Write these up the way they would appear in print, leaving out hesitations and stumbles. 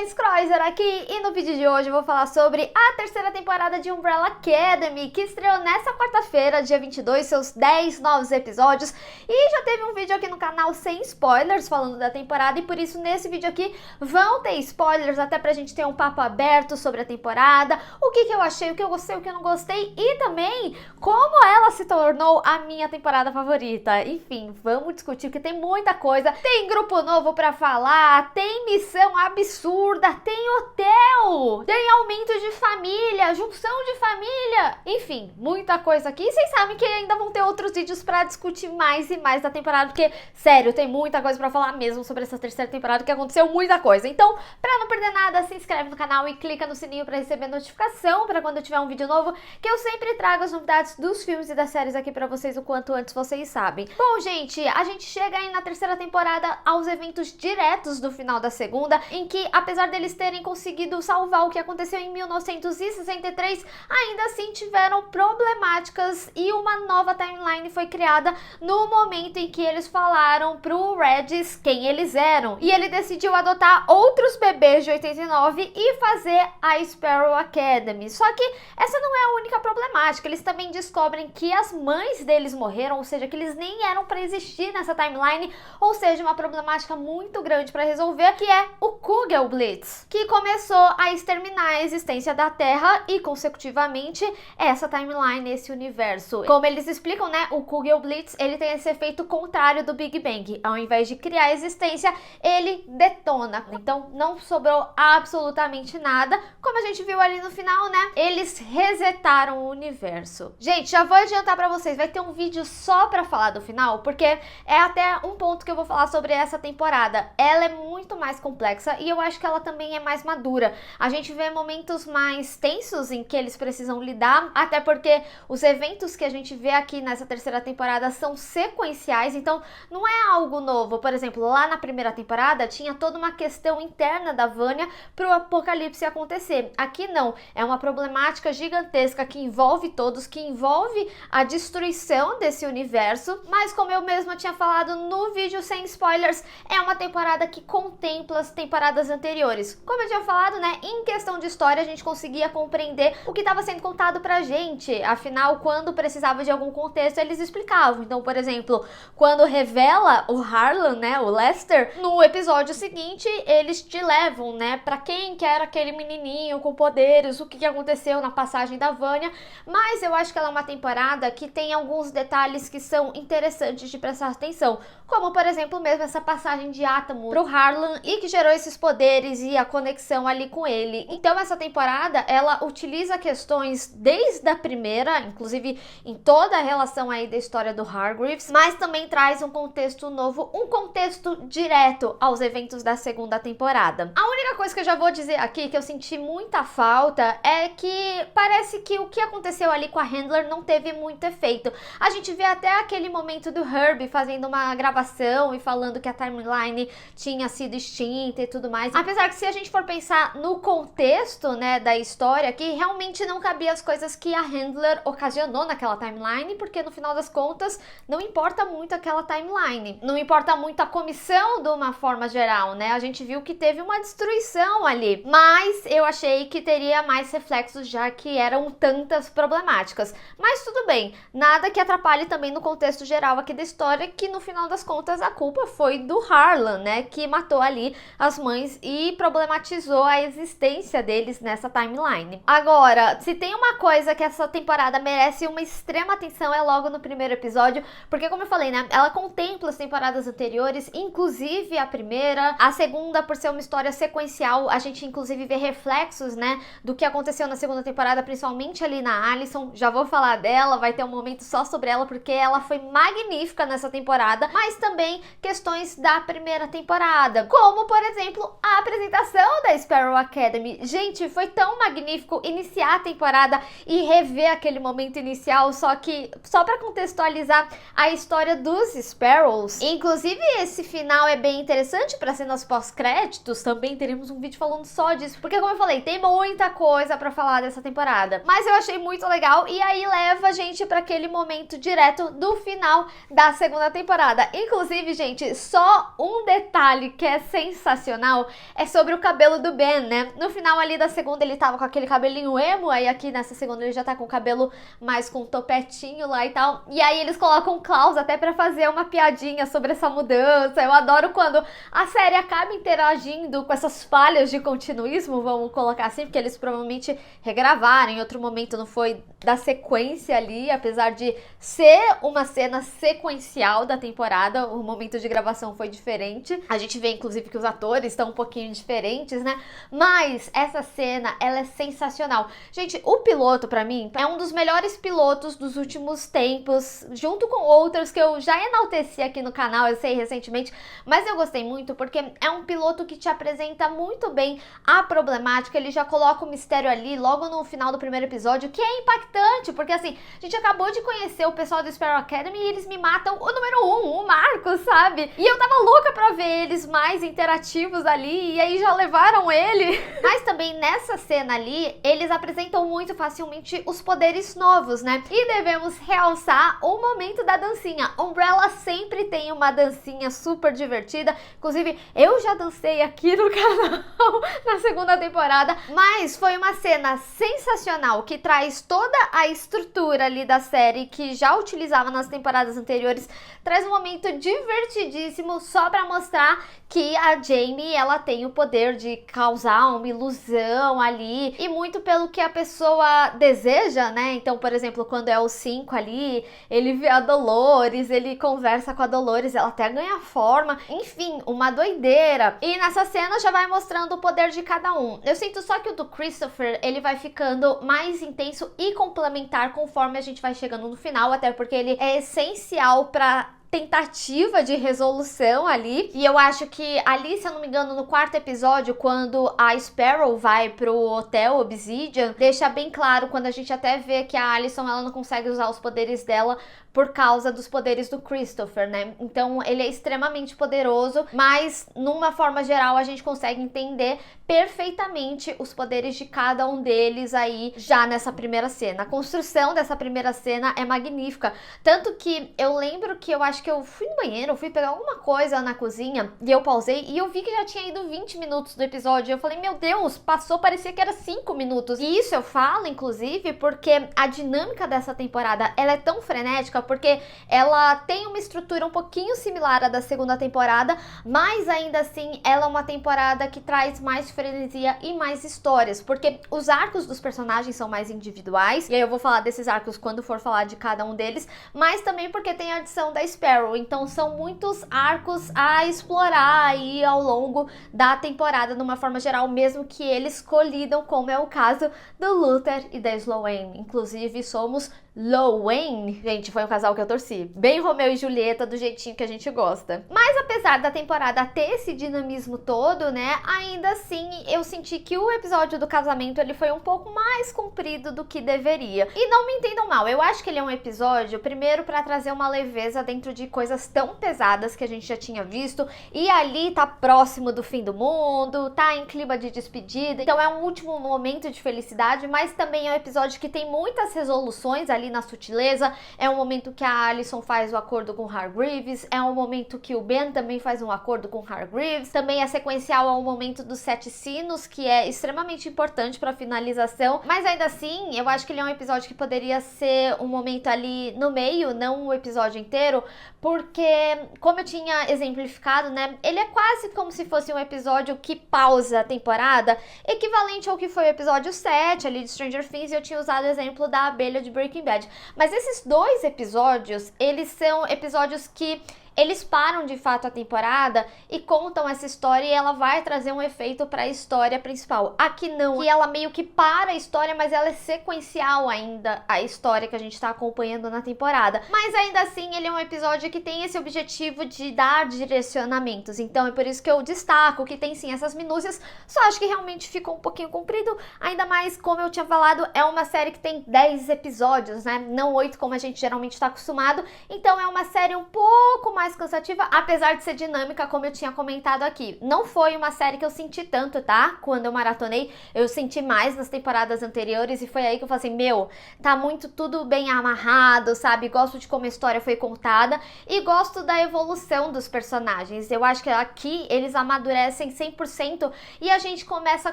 Thaís Kreuser aqui e no vídeo de hoje eu vou falar sobre a terceira temporada de Umbrella Academy, que estreou nessa quarta-feira, dia 22, seus 10 novos episódios, e já teve um vídeo aqui no canal sem spoilers falando da temporada, e por isso nesse vídeo aqui vão ter spoilers, até pra gente ter um papo aberto sobre a temporada, o que eu achei, o que eu gostei, o que eu não gostei, e também como ela se tornou a minha temporada favorita. Enfim, vamos discutir, porque tem muita coisa, tem grupo novo pra falar, tem missão absurda, tem hotel, tem aumento de família, junção de família, enfim, muita coisa aqui. E vocês sabem que ainda vão ter outros vídeos pra discutir mais e mais da temporada, porque, sério, tem muita coisa pra falar mesmo sobre essa terceira temporada, que aconteceu muita coisa. Então, pra não perder nada, se inscreve no canal e clica no sininho pra receber notificação pra quando eu tiver um vídeo novo, que eu sempre trago as novidades dos filmes e das séries aqui pra vocês o quanto antes vocês sabem. Bom, gente, a gente chega aí na terceira temporada aos eventos diretos do final da segunda, em que, apesar deles terem conseguido salvar o que aconteceu em 1963, ainda assim tiveram problemáticas e uma nova timeline foi criada no momento em que eles falaram pro Regis quem eles eram. E ele decidiu adotar outros bebês de 89 e fazer a Sparrow Academy. Só que essa não é a única problemática, eles também descobrem que as mães deles morreram, ou seja, que eles nem eram para existir nessa timeline, ou seja, uma problemática muito grande para resolver, que é o Kugelblitz, que começou a exterminar a existência da Terra e, consecutivamente, essa timeline, esse universo. Como eles explicam, né, o Kugelblitz, ele tem esse efeito contrário do Big Bang. Ao invés de criar existência, ele detona. Então, não sobrou absolutamente nada. Como a gente viu ali no final, né, eles resetaram o universo. Gente, já vou adiantar pra vocês, vai ter um vídeo só pra falar do final, porque é até um ponto que eu vou falar sobre essa temporada. Ela é muito mais complexa e eu acho que ela também é mais madura. A gente vê momentos mais tensos em que eles precisam lidar, até porque os eventos que a gente vê aqui nessa terceira temporada são sequenciais, então não é algo novo. Por exemplo, lá na primeira temporada tinha toda uma questão interna da Vanya pro apocalipse acontecer. Aqui não, é uma problemática gigantesca que envolve todos, que envolve a destruição desse universo, mas como eu mesma tinha falado no vídeo sem spoilers, é uma temporada que contempla as temporadas anteriores. Como eu tinha falado, né, em questão de história a gente conseguia compreender o que estava sendo contado pra gente, afinal, quando precisava de algum contexto, eles explicavam. Então, por exemplo, quando revela o Harlan, né, o Lester, no episódio seguinte, eles te levam, né, pra quem que era aquele menininho com poderes, o que aconteceu na passagem da Vanya, mas eu acho que ela é uma temporada que tem alguns detalhes que são interessantes de prestar atenção, como, por exemplo, mesmo essa passagem de átomo pro Harlan e que gerou esses poderes e a conexão ali com ele. Então, essa temporada, ela utiliza questões desde a primeira, inclusive em toda a relação aí da história do Hargreaves, mas também traz um contexto novo, um contexto direto aos eventos da segunda temporada. A única coisa que eu já vou dizer aqui, que eu senti muita falta, é que parece que o que aconteceu ali com a Handler não teve muito efeito. A gente vê até aquele momento do Herbie fazendo uma gravação e falando que a timeline tinha sido extinta e tudo mais. Apesar que se a gente for pensar no contexto, né, da história, que realmente não cabia as coisas que a Handler ocasionou naquela timeline, porque no final das contas não importa muito aquela timeline, não importa muito a comissão de uma forma geral, né? A gente viu que teve uma destruição ali, mas eu achei que teria mais reflexos, já que eram tantas problemáticas. Mas tudo bem, nada que atrapalhe também no contexto geral aqui da história, que no final das contas a culpa foi do Harlan, né, que matou ali as mães e problematizou a existência deles nessa timeline. Agora, se tem uma coisa que essa temporada merece uma extrema atenção, é logo no primeiro episódio, porque como eu falei, né, ela contempla as temporadas anteriores, inclusive a primeira, a segunda, por ser uma história sequencial, a gente inclusive vê reflexos, né, do que aconteceu na segunda temporada, principalmente ali na Allison. Já vou falar dela, vai ter um momento só sobre ela, porque ela foi magnífica nessa temporada, mas também questões da primeira temporada, como, por exemplo, a apresentação da Sparrow Academy. Gente, foi tão magnífico iniciar a temporada e rever aquele momento inicial, só que, só pra contextualizar a história dos Sparrows, inclusive esse final é bem interessante, pra cenas pós-créditos também teremos faríamos um vídeo falando só disso, porque como eu falei, tem muita coisa pra falar dessa temporada. Mas eu achei muito legal e aí leva a gente pra aquele momento direto do final da segunda temporada. Inclusive, gente, só um detalhe que é sensacional é sobre o cabelo do Ben, né? No final ali da segunda ele tava com aquele cabelinho emo, aí aqui nessa segunda ele já tá com o cabelo mais com um topetinho lá e tal. E aí eles colocam o Klaus até pra fazer uma piadinha sobre essa mudança. Eu adoro quando a série acaba interagindo com essas falhas de continuismo, vamos colocar assim, porque eles provavelmente regravaram em outro momento, não foi da sequência ali, apesar de ser uma cena sequencial da temporada, o momento de gravação foi diferente. A gente vê inclusive que os atores estão um pouquinho diferentes, né? Mas essa cena, ela é sensacional. Gente, o piloto pra mim é um dos melhores pilotos dos últimos tempos, junto com outros que eu já enalteci aqui no canal, eu sei, recentemente, mas eu gostei muito porque é um piloto que te apresenta muito bem a problemática, ele já coloca o mistério ali logo no final do primeiro episódio, que é impactante, porque assim, a gente acabou de conhecer o pessoal do Sparrow Academy e eles me matam o número 1, o Marcos, sabe? E eu tava louca pra ver eles mais interativos ali, e aí já levaram ele. Mas também nessa cena ali, eles apresentam muito facilmente os poderes novos, né? E devemos realçar o momento da dancinha. Umbrella sempre tem uma dancinha super divertida, inclusive eu já dancei aqui no canal na segunda temporada, mas foi uma cena sensacional que traz toda a estrutura ali da série que já utilizava nas temporadas anteriores, traz um momento divertidíssimo só pra mostrar que a Jamie, ela tem o poder de causar uma ilusão ali, e muito pelo que a pessoa deseja, né? Então, por exemplo, quando é o 5 ali, ele vê a Dolores, ele conversa com a Dolores, ela até ganha forma, enfim, uma doideira. E nessa cena já vai mostrando o poder de cada um. Eu sinto só que o do Christopher, ele vai ficando mais intenso e complementar conforme a gente vai chegando no final, até porque ele é essencial pra tentativa de resolução ali, e eu acho que ali, se eu não me engano, no quarto episódio, quando a Sparrow vai pro Hotel Obsidian, deixa bem claro, quando a gente até vê que a Alyson, ela não consegue usar os poderes dela por causa dos poderes do Christopher, né? Então ele é extremamente poderoso, mas numa forma geral a gente consegue entender perfeitamente os poderes de cada um deles aí já nessa primeira cena. A construção dessa primeira cena é magnífica, tanto que eu lembro que eu acho que eu fui no banheiro, eu fui pegar alguma coisa na cozinha e eu pausei e eu vi que já tinha ido 20 minutos do episódio. Eu falei, meu Deus, passou, parecia que era 5 minutos. E isso eu falo, inclusive, porque a dinâmica dessa temporada, ela é tão frenética, porque ela tem uma estrutura um pouquinho similar à da segunda temporada, mas ainda assim ela é uma temporada que traz mais frenesia e mais histórias, porque os arcos dos personagens são mais individuais, e aí eu vou falar desses arcos quando for falar de cada um deles, mas também porque tem a adição da Sparrow, então são muitos arcos a explorar aí ao longo da temporada, de uma forma geral, mesmo que eles colidam, como é o caso do Luther e da Sloane. Inclusive somos Lowen, gente, foi um casal que eu torci, bem Romeu e Julieta, do jeitinho que a gente gosta. Mas apesar da temporada ter esse dinamismo todo, né, ainda assim eu senti que o episódio do casamento, ele foi um pouco mais comprido do que deveria. E não me entendam mal, eu acho que ele é um episódio, primeiro, pra trazer uma leveza dentro de coisas tão pesadas que a gente já tinha visto, e ali tá próximo do fim do mundo, tá em clima de despedida, então é um último momento de felicidade, mas também é um episódio que tem muitas resoluções ali na sutileza. É um momento que a Alyson faz o acordo com Hargreaves, é um momento que o Ben também faz um acordo com Hargreaves, também é sequencial ao momento dos 7 sinos, que é extremamente importante para finalização, mas ainda assim eu acho que ele é um episódio que poderia ser um momento ali no meio, não o episódio inteiro, porque como eu tinha exemplificado, né, ele é quase como se fosse um episódio que pausa a temporada, equivalente ao que foi o episódio 7 ali de Stranger Things, e eu tinha usado o exemplo da abelha de Breaking Bad. Mas esses dois episódios, eles são episódios que eles param de fato a temporada e contam essa história, e ela vai trazer um efeito para a história principal. Aqui não, que ela meio que para a história, mas ela é sequencial ainda a história que a gente tá acompanhando na temporada. Mas ainda assim, ele é um episódio que tem esse objetivo de dar direcionamentos, então é por isso que eu destaco que tem sim essas minúcias. Só acho que realmente ficou um pouquinho comprido, ainda mais, como eu tinha falado, é uma série que tem 10 episódios, né, não 8 como a gente geralmente tá acostumado, então é uma série um pouco mais mais cansativa, apesar de ser dinâmica, como eu tinha comentado aqui. Não foi uma série que eu senti tanto, tá? Quando eu maratonei, eu senti mais nas temporadas anteriores e foi aí que eu falei assim, meu, tá muito tudo bem amarrado, sabe? Gosto de como a história foi contada e gosto da evolução dos personagens. Eu acho que aqui eles amadurecem 100% e a gente começa a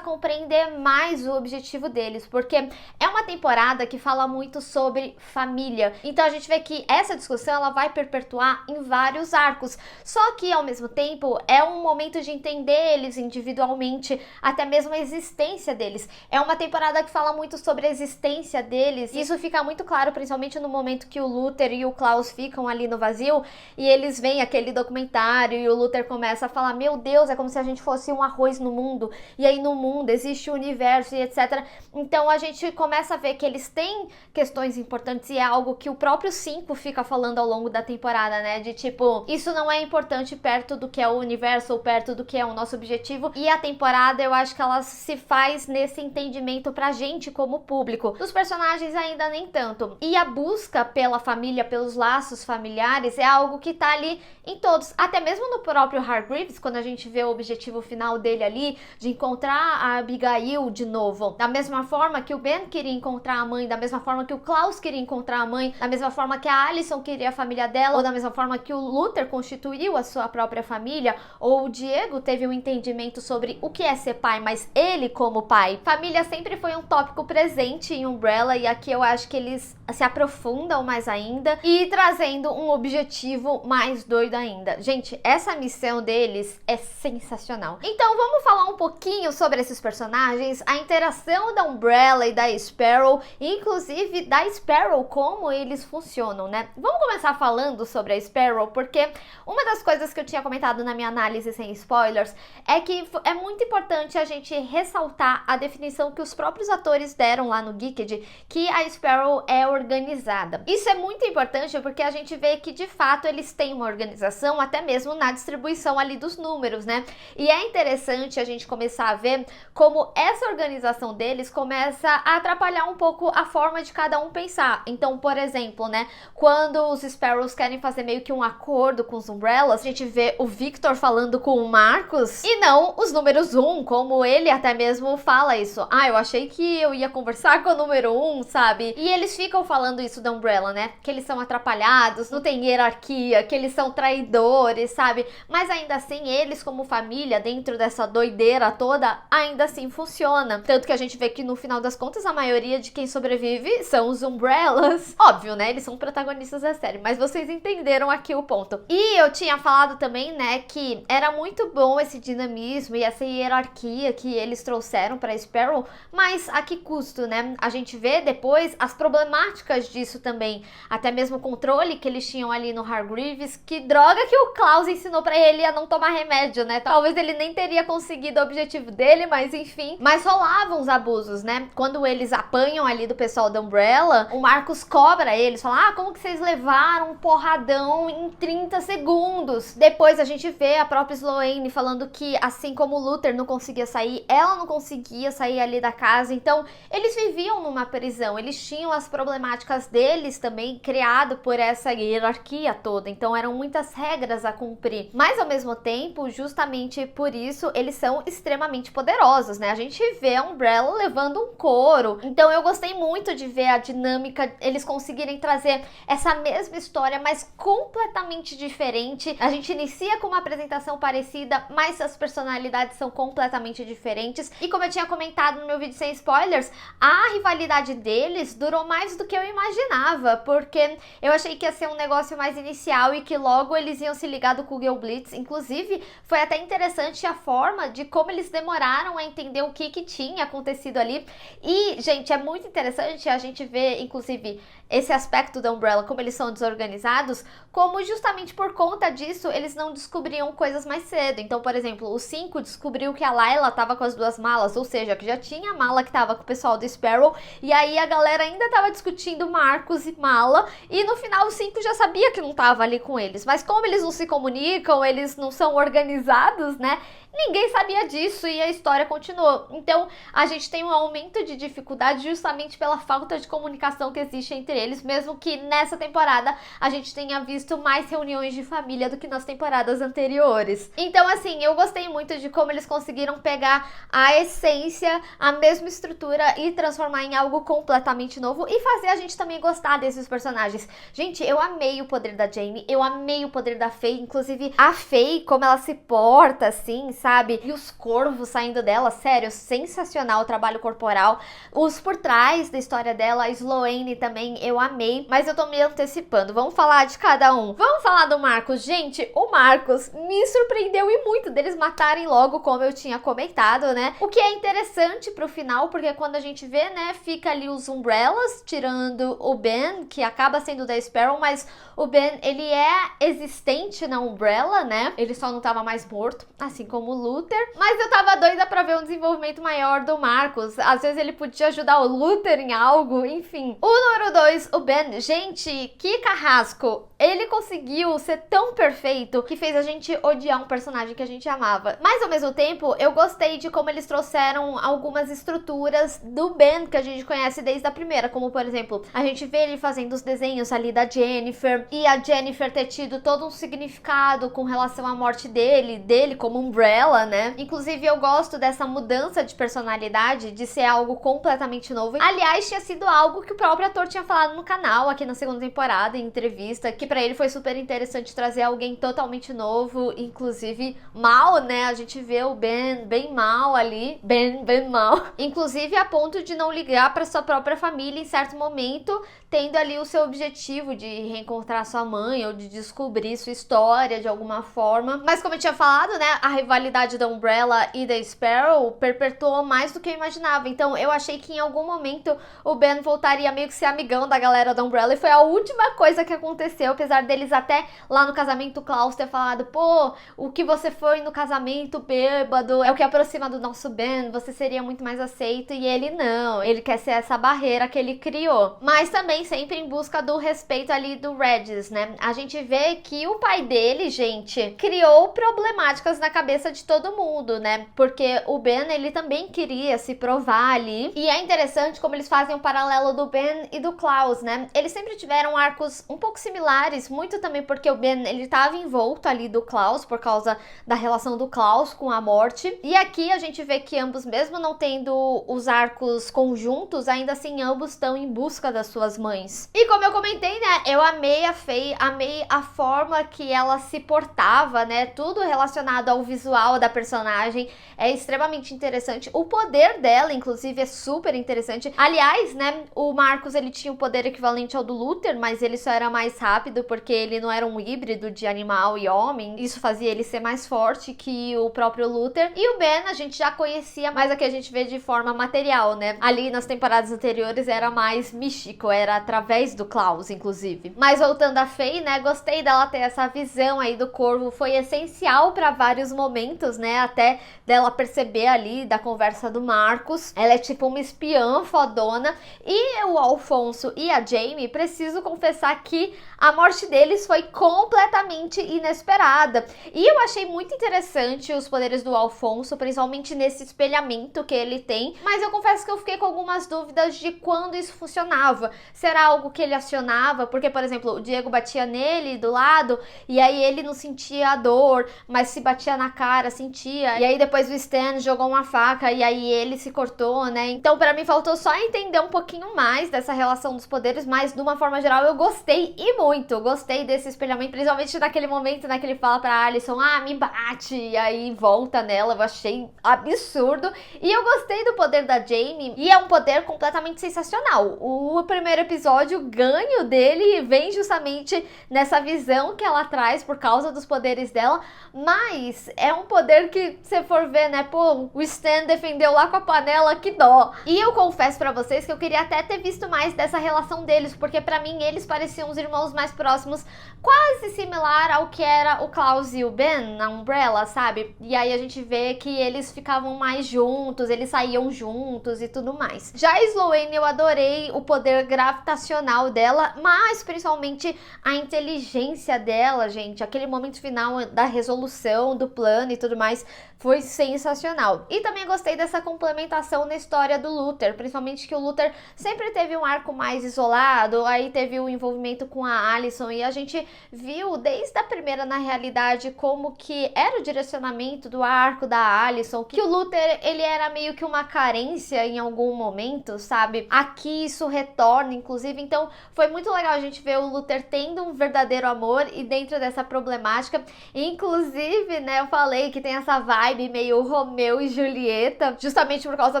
compreender mais o objetivo deles, porque é uma temporada que fala muito sobre família. Então a gente vê que essa discussão ela vai perpetuar em vários arcos. Só que ao mesmo tempo é um momento de entender eles individualmente, até mesmo a existência deles. É uma temporada que fala muito sobre a existência deles. E isso fica muito claro, principalmente no momento que o Luther e o Klaus ficam ali no vazio e eles veem aquele documentário e o Luther começa a falar, meu Deus, é como se a gente fosse um arroz no mundo, e aí no mundo existe o universo e etc. Então a gente começa a ver que eles têm questões importantes e é algo que o próprio 5 fica falando ao longo da temporada, né? De tipo, isso não é importante perto do que é o universo ou perto do que é o nosso objetivo. E a temporada, eu acho que ela se faz nesse entendimento pra gente como público. Dos personagens ainda nem tanto. E a busca pela família, pelos laços familiares, é algo que tá ali em todos. Até mesmo no próprio Hargreaves, quando a gente vê o objetivo final dele ali, de encontrar a Abigail de novo. Da mesma forma que o Ben queria encontrar a mãe, da mesma forma que o Klaus queria encontrar a mãe, da mesma forma que a Alison queria a família dela, ou da mesma forma que o Luther constituiu a sua própria família, ou o Diego teve um entendimento sobre o que é ser pai, mas ele como pai. Família sempre foi um tópico presente em Umbrella e aqui eu acho que eles se aprofundam mais ainda e trazendo um objetivo mais doido ainda. Gente, essa missão deles é sensacional. Então vamos falar um pouquinho sobre esses personagens, a interação da Umbrella e da Sparrow, inclusive da Sparrow, como eles funcionam, né? Vamos começar falando sobre a Sparrow, porque uma das coisas que eu tinha comentado na minha análise sem spoilers é que é muito importante a gente ressaltar a definição que os próprios atores deram lá no Geeked, que a Sparrow é organizada. Isso é muito importante porque a gente vê que de fato eles têm uma organização até mesmo na distribuição ali dos números, né? E é interessante a gente começar a ver como essa organização deles começa a atrapalhar um pouco a forma de cada um pensar. Então, por exemplo, né, quando os Sparrows querem fazer meio que um acordo com os Umbrellas, a gente vê o Victor falando com o Marcus e não os números 1, como ele até mesmo fala isso. Ah, eu achei que eu ia conversar com o número 1, sabe? E eles ficam falando isso da Umbrella, né? Que eles são atrapalhados, não tem hierarquia, que eles são traidores, sabe? Mas ainda assim, eles como família, dentro dessa doideira toda, ainda assim funciona. Tanto que a gente vê que no final das contas, a maioria de quem sobrevive são os Umbrellas. Óbvio, né? Eles são protagonistas da série, mas vocês entenderam aqui o ponto. E eu tinha falado também, né, que era muito bom esse dinamismo e essa hierarquia que eles trouxeram pra Sparrow, mas a que custo, né? A gente vê depois as problemáticas disso também, até mesmo o controle que eles tinham ali no Hargreaves, que droga que o Klaus ensinou pra ele a não tomar remédio, né? Talvez ele nem teria conseguido o objetivo dele, mas enfim. Mas rolavam os abusos, né? Quando eles apanham ali do pessoal da Umbrella, o Marcus cobra eles, fala, ah, como que vocês levaram um porradão em 30 segundos? Depois a gente vê a própria Sloane falando que, assim como o Luther não conseguia sair, ela não conseguia sair ali da casa, então eles viviam numa prisão, eles tinham as problemáticas deles também, criado por essa hierarquia toda, então eram muitas regras a cumprir, mas ao mesmo tempo, justamente por isso, eles são extremamente poderosos, né? A gente vê a Umbrella levando um couro, então eu gostei muito de ver a dinâmica, eles conseguirem trazer essa mesma história, mas completamente diferente. A gente inicia com uma apresentação parecida, mas as personalidades são completamente diferentes, e como eu tinha comentado no meu vídeo sem spoilers, a rivalidade deles durou mais do que eu imaginava, porque eu achei que ia ser um negócio mais inicial e que logo eles iam se ligar do Kugel Blitz. Inclusive, foi até interessante a forma de como eles demoraram a entender o que tinha acontecido ali. E, gente, é muito interessante a gente ver, inclusive, esse aspecto da Umbrella, como eles são desorganizados, como justamente por conta disso, eles não descobriam coisas mais cedo. Então, por exemplo, o 5 descobriu que a Layla tava com as duas malas, ou seja, que já tinha a mala que tava com o pessoal do Sparrow, e aí a galera ainda tava discutindo Marcus e mala, e no final o 5 já sabia que não tava ali com eles. Mas como eles não se comunicam, eles não são organizados, né? ninguém sabia disso e a história continuou. Então, a gente tem um aumento de dificuldade justamente pela falta de comunicação que existe entre eles, mesmo que nessa temporada a gente tenha visto mais reuniões de família do que nas temporadas anteriores. Então, assim, eu gostei muito de como eles conseguiram pegar a essência, a mesma estrutura e transformar em algo completamente novo e fazer a gente também gostar desses personagens. Gente, eu amei o poder da Jamie, eu amei o poder da Faye, inclusive a Faye, como ela se porta, assim, sabe? E os corvos saindo dela, sério, sensacional o trabalho corporal. Os por trás da história dela, a Sloane também, eu amei, mas eu tô me antecipando. Vamos falar de cada um. Vamos falar do Marcos. Gente, o Marcos me surpreendeu e muito deles matarem logo, como eu tinha comentado, né? O que é interessante pro final, porque quando a gente vê, né, fica ali os Umbrellas, tirando o Ben, que acaba sendo da Sparrow, mas o Ben, ele é existente na Umbrella, né? Ele só não tava mais morto, assim como o Luther. Mas eu tava doida pra ver um desenvolvimento maior do Marcos. Às vezes ele podia ajudar o Luther em algo, enfim. O número 2, o Ben. Gente, que carrasco! Ele conseguiu ser tão perfeito que fez a gente odiar um personagem que a gente amava. Mas ao mesmo tempo, eu gostei de como eles trouxeram algumas estruturas do Ben que a gente conhece desde a primeira, como por exemplo, a gente vê ele fazendo os desenhos ali da Jennifer e a Jennifer ter tido todo um significado com relação à morte dele como Umbrella, né? Inclusive eu gosto dessa mudança de personalidade, de ser algo completamente novo. Aliás, tinha sido algo que o próprio ator tinha falado no canal aqui na segunda temporada, em entrevista, que pra ele foi super interessante trazer alguém totalmente novo, inclusive mal, né? A gente vê o Ben bem mal ali, bem mal. Inclusive a ponto de não ligar pra sua própria família em certo momento, tendo ali o seu objetivo de reencontrar sua mãe ou de descobrir sua história de alguma forma. Mas como eu tinha falado, né, a rivalidade da Umbrella e da Sparrow perpetuou mais do que eu imaginava. Então eu achei que em algum momento o Ben voltaria meio que ser amigão da galera da Umbrella e foi a última coisa que aconteceu, apesar deles até lá no casamento Klaus ter falado, pô, o que você foi no casamento bêbado é o que aproxima do nosso Ben, você seria muito mais aceito, e ele não, ele quer ser essa barreira que ele criou. Mas também sempre em busca do respeito ali do Regis, né? A gente vê que o pai dele, gente, criou problemáticas na cabeça de todo mundo, né? Porque o Ben, ele também queria se provar ali. E é interessante como eles fazem o paralelo do Ben e do Klaus, né? Eles sempre tiveram arcos um pouco similares, muito também porque o Ben, ele estava envolto ali do Klaus por causa da relação do Klaus com a morte. E aqui a gente vê que ambos, mesmo não tendo os arcos conjuntos, ainda assim ambos estão em busca das suas mães. E como eu comentei, né, eu amei a Faye, amei a forma que ela se portava, né, tudo relacionado ao visual da personagem é extremamente interessante. O poder dela, inclusive, é super interessante. Aliás, né, o Marcos, ele tinha o poder equivalente ao do Luther, mas ele só era mais rápido porque ele não era um híbrido de animal e homem. Isso fazia ele ser mais forte que o próprio Luther. E o Ben a gente já conhecia, mas aqui a gente vê de forma material, né? Ali nas temporadas anteriores era mais místico, era através do Klaus, inclusive. Mas voltando a Faye, né? Gostei dela ter essa visão aí do corvo, foi essencial para vários momentos, né? Até dela perceber ali da conversa do Marcos. Ela é tipo uma espiã fodona. E o Alfonso e a Jamie, preciso confessar que a morte deles foi completamente inesperada. E eu achei muito interessante os poderes do Alfonso, principalmente nesse espelhamento que ele tem. Mas eu confesso que eu fiquei com algumas dúvidas de quando isso funcionava. Será algo que ele acionava? Porque, por exemplo, o Diego batia nele do lado e aí ele não sentia a dor, mas se batia na cara, sentia. E aí depois o Stan jogou uma faca e aí ele se cortou, né? Então pra mim faltou só entender um pouquinho mais dessa relação dos poderes, mas de uma forma geral eu gostei e muito. Gostei desse espelhamento, principalmente naquele momento, né, que ele fala pra Alicent, ah, me bate, e aí volta nela. Eu achei absurdo. E eu gostei do poder da Jamie, e é um poder completamente sensacional. O primeiro episódio, o ganho dele vem justamente nessa visão que ela traz por causa dos poderes dela, mas é um poder que, se for ver, né, pô, o Stan defendeu lá com a panela, que dó. E eu confesso pra vocês que eu queria até ter visto mais dessa relação deles, porque pra mim eles pareciam os irmãos mais próximos, quase similar ao que era o Klaus e o Ben na Umbrella, sabe? E aí a gente vê que eles ficavam mais juntos, eles saíam juntos e tudo mais. Já a Sloane, eu adorei o poder gravitacional dela, mas principalmente a inteligência dela, gente. Aquele momento final da resolução do plano e tudo mais, foi sensacional. E também gostei dessa complementação na história do Luther, principalmente que o Luther sempre teve um arco mais isolado, aí teve o envolvimento com a Alicent e a gente viu desde a primeira, na realidade, como que era o direcionamento do arco da Alicent, que o Luther, ele era meio que uma carência em algum momento, sabe? Aqui isso retorna, inclusive, então foi muito legal a gente ver o Luther tendo um verdadeiro amor e dentro dessa problemática, inclusive, né, eu falei que tem essa vibe meio Romeu e Julieta, justamente por causa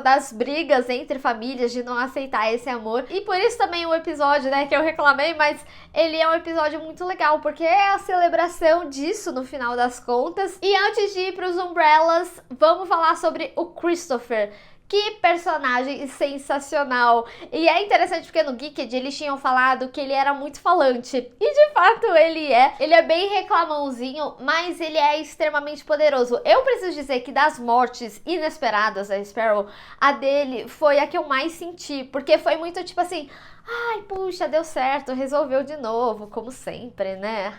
das brigas entre famílias, de não aceitar esse amor, e por isso também o episódio, né, que eu reclamei, mas ele é um episódio muito legal, porque é a celebração disso no final das contas. E antes de ir para os Umbrellas, vamos falar sobre o Christopher. Que personagem sensacional! E é interessante porque no Geeked eles tinham falado que ele era muito falante. E de fato ele é. Ele é bem reclamãozinho, mas ele é extremamente poderoso. Eu preciso dizer que das mortes inesperadas da Sparrow, a dele foi a que eu mais senti. Porque foi muito tipo assim... Ai, puxa, deu certo, resolveu de novo, como sempre, né?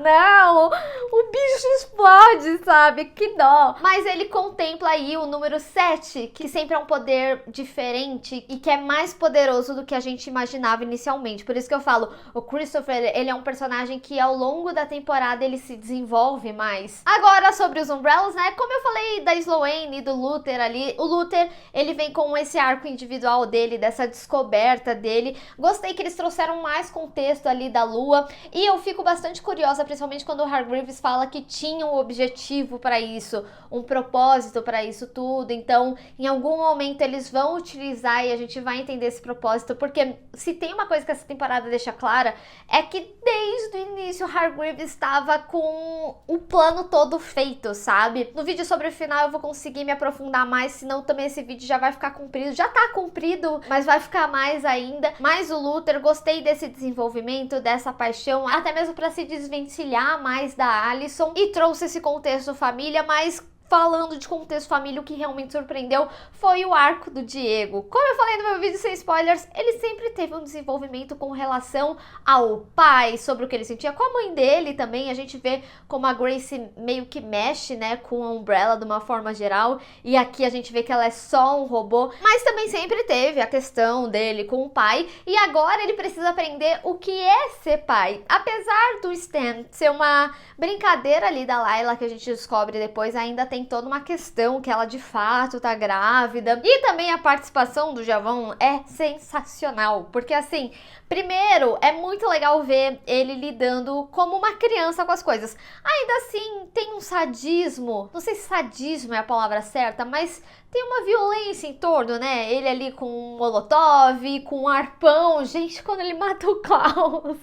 Não, o bicho explode, sabe? Que dó. Mas ele contempla aí o número 7, que sempre é um poder diferente e que é mais poderoso do que a gente imaginava inicialmente. Por isso que eu falo, o Christopher, ele é um personagem que ao longo da temporada ele se desenvolve mais. Agora, sobre os Umbrellas, né? Como eu falei da Sloane e do Luther ali, o Luther, ele vem com esse arco individual dele, dessa descoberta dele. Gostei que eles trouxeram mais contexto ali da Lua e eu fico bastante curiosa, principalmente quando o Hargreaves fala que tinha um objetivo para isso, um propósito para isso tudo. Então, em algum momento eles vão utilizar e a gente vai entender esse propósito, porque se tem uma coisa que essa temporada deixa clara, é que desde o início o Hargreaves estava com o plano todo feito, sabe? No vídeo sobre o final eu vou conseguir me aprofundar mais, senão também esse vídeo já vai ficar comprido. Já tá comprido, mas vai ficar mais ainda. Mas o Luther, gostei desse desenvolvimento, dessa paixão, até mesmo para se desvencilhar mais da Alicent, e trouxe esse contexto família, mas falando de contexto família, o que realmente surpreendeu foi o arco do Diego. Como eu falei no meu vídeo sem spoilers, ele sempre teve um desenvolvimento com relação ao pai, sobre o que ele sentia, com a mãe dele também. A gente vê como a Grace meio que mexe, né, com a Umbrella de uma forma geral, e aqui a gente vê que ela é só um robô, mas também sempre teve a questão dele com o pai, e agora ele precisa aprender o que é ser pai. Apesar do Stan ser uma brincadeira ali da Layla, que a gente descobre depois, ainda tem toda uma questão que ela de fato tá grávida. E também a participação do Javon é sensacional, porque assim, primeiro, é muito legal ver ele lidando como uma criança com as coisas. Ainda assim, tem um sadismo, não sei se sadismo é a palavra certa, mas tem uma violência em torno, né? Ele ali com um molotov, com um arpão. Gente, quando ele mata o Klaus,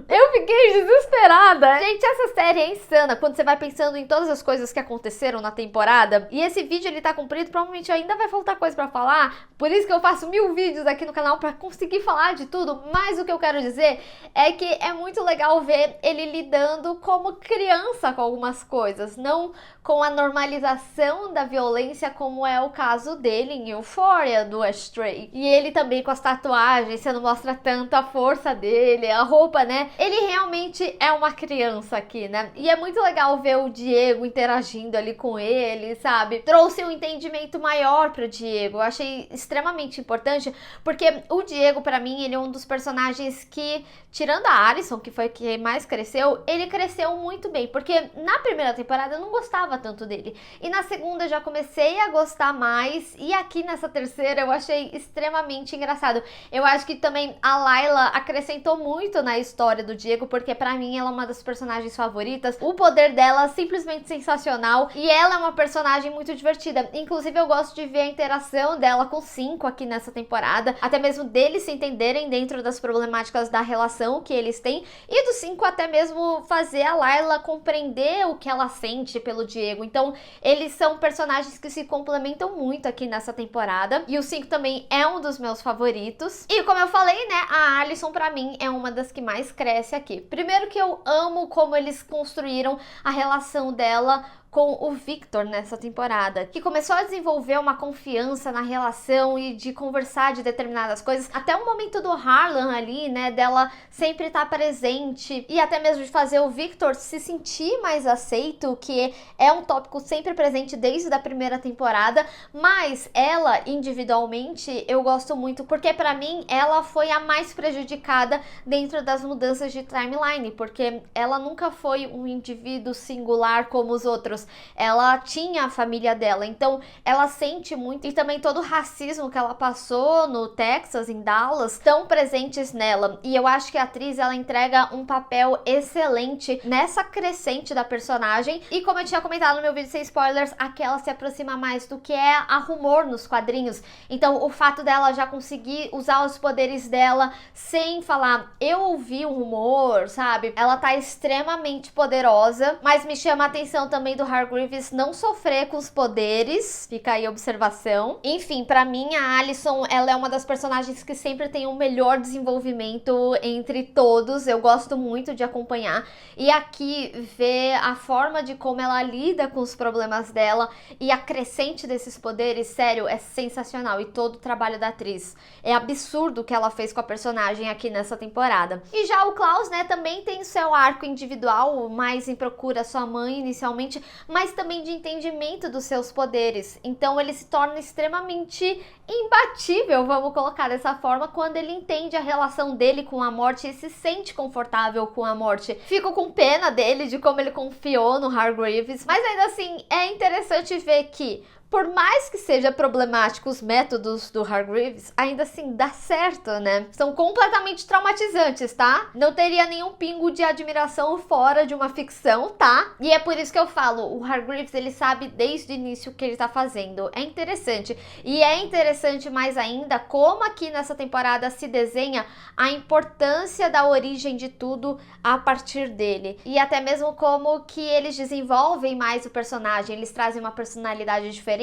eu fiquei desesperada. Gente, essa série é insana quando você vai pensando em todas as coisas que aconteceram na temporada. E esse vídeo, ele tá comprido, provavelmente ainda vai faltar coisa pra falar. Por isso que eu faço 1000 vídeos aqui no canal pra conseguir falar de tudo. Mas o que eu quero dizer é que é muito legal ver ele lidando como criança com algumas coisas, não com a normalização da violência, como é o caso dele em Euphoria, do Astray. E ele também com as tatuagens, você não mostra tanto a força dele, a roupa, né? Ele realmente é uma criança aqui, né? E é muito legal ver o Diego interagindo ali com ele, sabe? Trouxe um entendimento maior pro Diego. Eu achei extremamente importante, porque o Diego, pra mim, ele é um dos personagens que, tirando a Alicent, que foi quem mais cresceu, ele cresceu muito bem, porque na primeira temporada eu não gostava tanto dele, e na segunda eu já comecei a gostar mais, e aqui nessa terceira eu achei extremamente engraçado. Eu acho que também a Layla acrescentou muito na história do Diego, porque pra mim ela é uma das personagens favoritas, o poder dela é simplesmente sensacional, e ela é uma personagem muito divertida. Inclusive eu gosto de ver a interação dela com o 5 aqui nessa temporada, até mesmo deles se entenderem dentro das problemáticas da relação que eles têm, e do 5 até mesmo fazer a Layla compreender o que ela sente pelo Diego. Então eles são personagens que se complementam muito aqui nessa temporada, e o 5 também é um dos meus favoritos. E como eu falei, né, a Alicent pra mim é uma das que mais cresce aqui. Primeiro que eu amo como eles construíram a relação dela com o Victor nessa temporada, que começou a desenvolver uma confiança na relação e de conversar de determinadas coisas, até o momento do Harlan ali, né, dela sempre estar presente e até mesmo de fazer o Victor se sentir mais aceito, que é um tópico sempre presente desde a primeira temporada, mas ela individualmente eu gosto muito, porque pra mim ela foi a mais prejudicada dentro das mudanças de timeline, porque ela nunca foi um indivíduo singular como os outros, ela tinha a família dela, então ela sente muito, e também todo o racismo que ela passou no Texas, em Dallas, estão presentes nela, e eu acho que a atriz ela entrega um papel excelente nessa crescente da personagem, e como eu tinha comentado no meu vídeo sem spoilers, aqui ela se aproxima mais do que é a Rumor nos quadrinhos, então o fato dela já conseguir usar os poderes dela sem falar, eu ouvi um rumor, sabe? Ela tá extremamente poderosa, mas me chama a atenção também do Hargreaves não sofrer com os poderes, fica aí a observação. Enfim, pra mim a Alicent, ela é uma das personagens que sempre tem o melhor desenvolvimento entre todos, eu gosto muito de acompanhar, e aqui ver a forma de como ela lida com os problemas dela e a crescente desses poderes, sério, é sensacional, e todo o trabalho da atriz, é absurdo o que ela fez com a personagem aqui nessa temporada. E já o Klaus, né, também tem seu arco individual, mais em procura sua mãe inicialmente, mas também de entendimento dos seus poderes, então ele se torna extremamente imbatível, vamos colocar dessa forma, quando ele entende a relação dele com a morte e se sente confortável com a morte. Fico com pena dele, de como ele confiou no Hargreaves, mas ainda assim é interessante ver que por mais que seja problemático os métodos do Hargreaves, ainda assim dá certo, né? São completamente traumatizantes, tá? Não teria nenhum pingo de admiração fora de uma ficção, tá? E é por isso que eu falo, o Hargreaves, ele sabe desde o início o que ele tá fazendo. É interessante. E é interessante mais ainda como aqui nessa temporada se desenha a importância da origem de tudo a partir dele. E até mesmo como que eles desenvolvem mais o personagem, eles trazem uma personalidade diferente,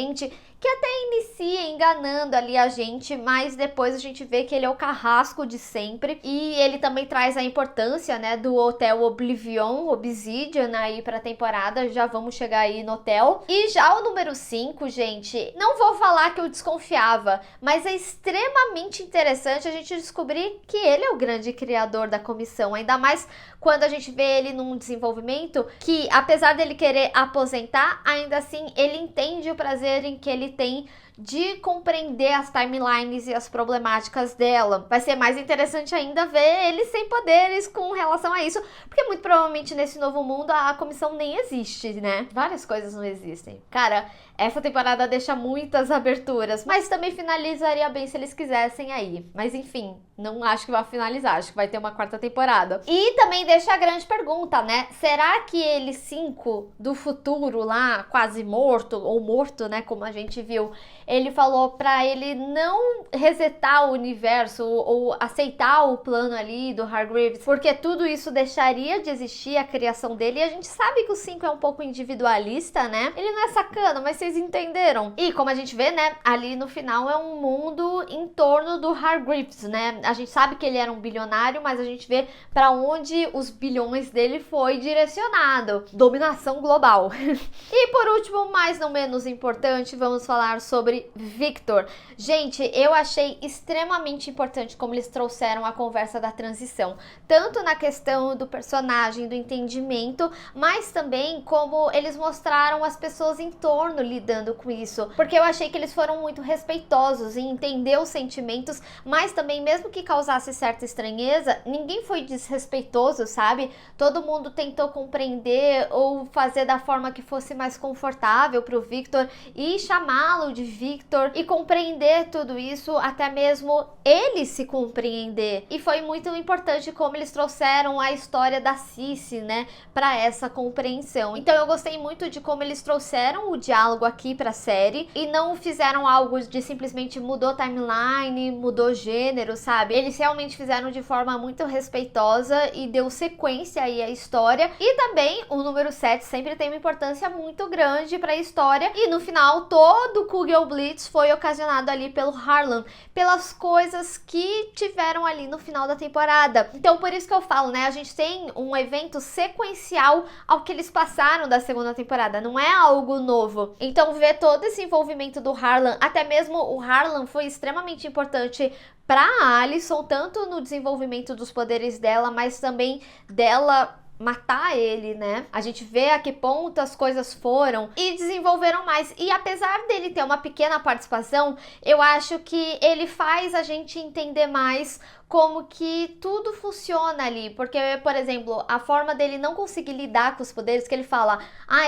que até inicia enganando ali a gente, mas depois a gente vê que ele é o carrasco de sempre, e ele também traz a importância, né, do Hotel Obsidian aí pra temporada, já vamos chegar aí no hotel. E já o número 5, gente, não vou falar que eu desconfiava, mas é extremamente interessante a gente descobrir que ele é o grande criador da comissão, ainda mais quando a gente vê ele num desenvolvimento que, apesar dele querer aposentar, ainda assim ele entende o prazer em que ele tem de compreender as timelines e as problemáticas dela. Vai ser mais interessante ainda ver ele sem poderes com relação a isso, porque muito provavelmente nesse novo mundo a comissão nem existe, né? Várias coisas não existem. Cara, essa temporada deixa muitas aberturas, mas também finalizaria bem se eles quisessem aí. Mas enfim, não acho que vai finalizar, acho que vai ter uma quarta temporada. E também deixa a grande pergunta, né? Será que ele 5 do futuro lá, quase morto, ou morto, né, como a gente viu, ele falou pra ele não resetar o universo ou aceitar o plano ali do Hargreaves, porque tudo isso deixaria de existir a criação dele, e a gente sabe que o 5 é um pouco individualista, né? Ele não é sacana, mas vocês entenderam. E como a gente vê, né, ali no final é um mundo em torno do Hargreaves, né? A gente sabe que ele era um bilionário, mas a gente vê pra onde os bilhões dele foi direcionado. Dominação global. E por último, mas não menos importante, vamos falar sobre Victor. Gente, eu achei extremamente importante como eles trouxeram a conversa da transição, tanto na questão do personagem, do entendimento, mas também como eles mostraram as pessoas em torno lidando com isso, porque eu achei que eles foram muito respeitosos em entender os sentimentos, mas também, mesmo que causasse certa estranheza, ninguém foi desrespeitoso, sabe? Todo mundo tentou compreender ou fazer da forma que fosse mais confortável pro Victor e chamá-lo de Victor e compreender tudo isso, até mesmo ele se compreender. E foi muito importante como eles trouxeram a história da Cici, né, para essa compreensão. Então eu gostei muito de como eles trouxeram o diálogo aqui pra série e não fizeram algo de simplesmente mudou timeline, mudou gênero, sabe? Eles realmente fizeram de forma muito respeitosa e deu sequência aí à história. E também o número 7 sempre tem uma importância muito grande pra história. E no final, todo o Kugel Blitz foi ocasionado ali pelo Harlan, pelas coisas que tiveram ali no final da temporada. Então, por isso que eu falo, né? A gente tem um evento sequencial ao que eles passaram da segunda temporada. Não é algo novo. Então, ver todo esse envolvimento do Harlan, até mesmo o Harlan foi extremamente importante para a Alicent, tanto no desenvolvimento dos poderes dela, mas também dela matar ele, né? A gente vê a que ponto as coisas foram e desenvolveram mais. E apesar dele ter uma pequena participação, eu acho que ele faz a gente entender mais como que tudo funciona ali, porque, por exemplo, a forma dele não conseguir lidar com os poderes, que ele fala,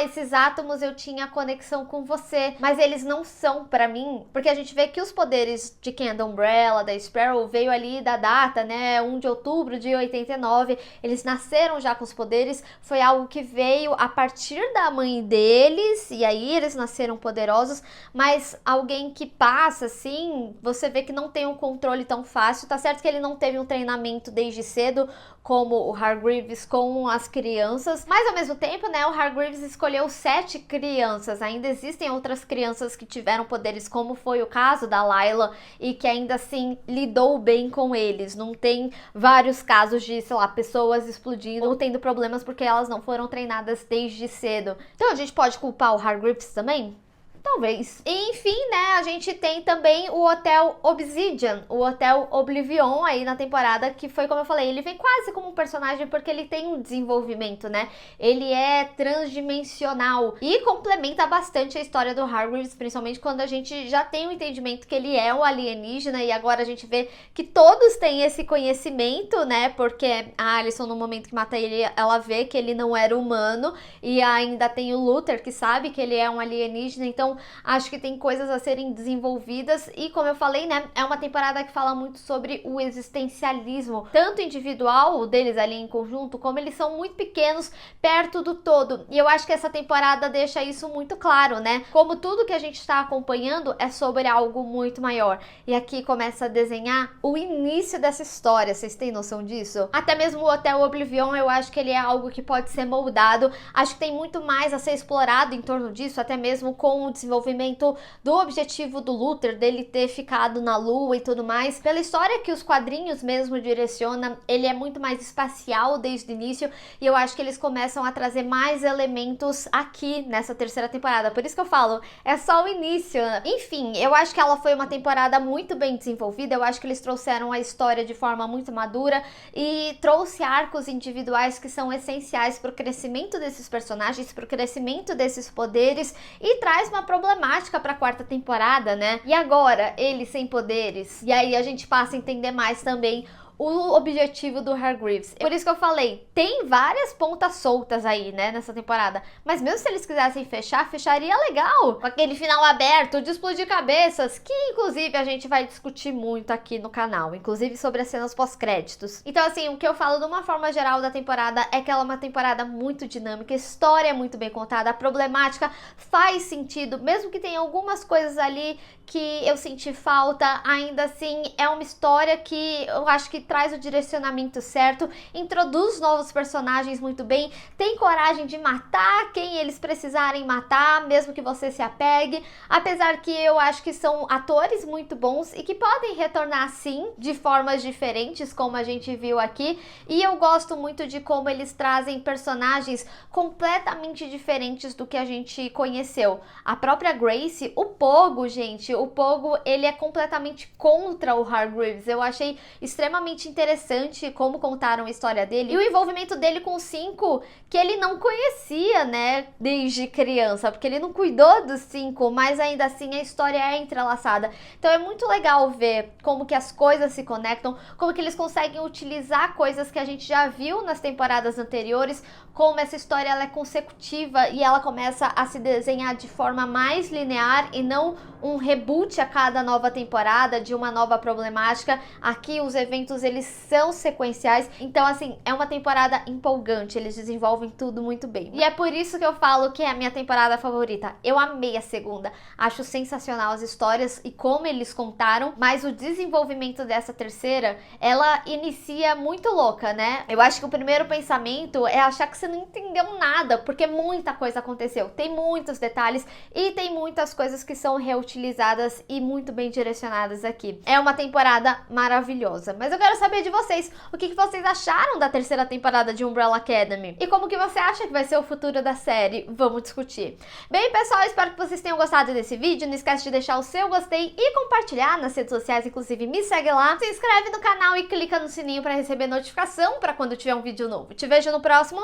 esses átomos eu tinha conexão com você, mas eles não são pra mim, porque a gente vê que os poderes de quem é da Umbrella, da Sparrow, veio ali da data, né, 1 de outubro de 89, eles nasceram já com os poderes, foi algo que veio a partir da mãe deles, e aí eles nasceram poderosos, mas alguém que passa, assim, você vê que não tem um controle tão fácil, tá certo que ele não teve um treinamento desde cedo, como o Hargreaves com as crianças, mas ao mesmo tempo, né, o Hargreaves escolheu 7 crianças, ainda existem outras crianças que tiveram poderes, como foi o caso da Layla, e que ainda assim lidou bem com eles, não tem vários casos de, sei lá, pessoas explodindo ou tendo problemas porque elas não foram treinadas desde cedo. Então a gente pode culpar o Hargreaves também? Talvez. E, enfim, né, a gente tem também o Hotel Obsidian, o Hotel Oblivion aí na temporada, que foi como eu falei, ele vem quase como um personagem porque ele tem um desenvolvimento, né? Ele é transdimensional e complementa bastante a história do Hargreaves, principalmente quando a gente já tem o entendimento que ele é um alienígena e agora a gente vê que todos têm esse conhecimento, né? Porque a Alicent, no momento que mata ele, ela vê que ele não era humano e ainda tem o Luther que sabe que ele é um alienígena, então acho que tem coisas a serem desenvolvidas e, como eu falei, né, é uma temporada que fala muito sobre o existencialismo, tanto individual deles ali em conjunto, como eles são muito pequenos perto do todo. E eu acho que essa temporada deixa isso muito claro, né? Como tudo que a gente está acompanhando é sobre algo muito maior. E aqui começa a desenhar o início dessa história, vocês têm noção disso? Até mesmo o Hotel Oblivion, eu acho que ele é algo que pode ser moldado. Acho que tem muito mais a ser explorado em torno disso, até mesmo com o desenvolvimento do objetivo do Luther, dele ter ficado na Lua e tudo mais. Pela história que os quadrinhos mesmo direcionam, ele é muito mais espacial desde o início e eu acho que eles começam a trazer mais elementos aqui nessa terceira temporada. Por isso que eu falo, é só o início. Enfim, eu acho que ela foi uma temporada muito bem desenvolvida, eu acho que eles trouxeram a história de forma muito madura e trouxe arcos individuais que são essenciais para o crescimento desses personagens, para o crescimento desses poderes e traz uma problemática para a quarta temporada, né? E agora, ele sem poderes? E aí a gente passa a entender mais também o objetivo do Hargreaves. Por isso que eu falei, tem várias pontas soltas aí, né, nessa temporada. Mas mesmo se eles quisessem fechar, fecharia legal. Com aquele final aberto de explodir cabeças, que inclusive a gente vai discutir muito aqui no canal. Inclusive sobre as cenas pós-créditos. Então assim, o que eu falo de uma forma geral da temporada é que ela é uma temporada muito dinâmica, a história é muito bem contada, a problemática faz sentido. Mesmo que tenha algumas coisas ali que eu senti falta, ainda assim é uma história que eu acho que traz o direcionamento certo, introduz novos personagens muito bem, tem coragem de matar quem eles precisarem matar, mesmo que você se apegue, apesar que eu acho que são atores muito bons e que podem retornar sim, de formas diferentes, como a gente viu aqui, e eu gosto muito de como eles trazem personagens completamente diferentes do que a gente conheceu. A própria Grace, o Pogo, gente, o Pogo, ele é completamente contra o Hargreaves, eu achei extremamente interessante como contaram a história dele e o envolvimento dele com o 5, que ele não conhecia, né, desde criança, porque ele não cuidou dos 5, mas ainda assim a história é entrelaçada. Então é muito legal ver como que as coisas se conectam, como que eles conseguem utilizar coisas que a gente já viu nas temporadas anteriores, como essa história ela é consecutiva e ela começa a se desenhar de forma mais linear e não um reboot reboot a cada nova temporada de uma nova problemática. Aqui os eventos eles são sequenciais, então assim, é uma temporada empolgante, eles desenvolvem tudo muito bem. E é por isso que eu falo que é a minha temporada favorita. Eu amei a segunda, acho sensacional as histórias e como eles contaram, mas o desenvolvimento dessa terceira, ela inicia muito louca, né? Eu acho que o primeiro pensamento é achar que você não entendeu nada, porque muita coisa aconteceu, tem muitos detalhes e tem muitas coisas que são reutilizadas e muito bem direcionadas aqui. É uma temporada maravilhosa, mas eu quero saber de vocês, o que vocês acharam da terceira temporada de Umbrella Academy? E como que você acha que vai ser o futuro da série? Vamos discutir. Bem, pessoal, espero que vocês tenham gostado desse vídeo, não esquece de deixar o seu gostei e compartilhar nas redes sociais, inclusive me segue lá, se inscreve no canal e clica no sininho para receber notificação para quando tiver um vídeo novo. Te vejo no próximo.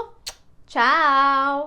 Tchau!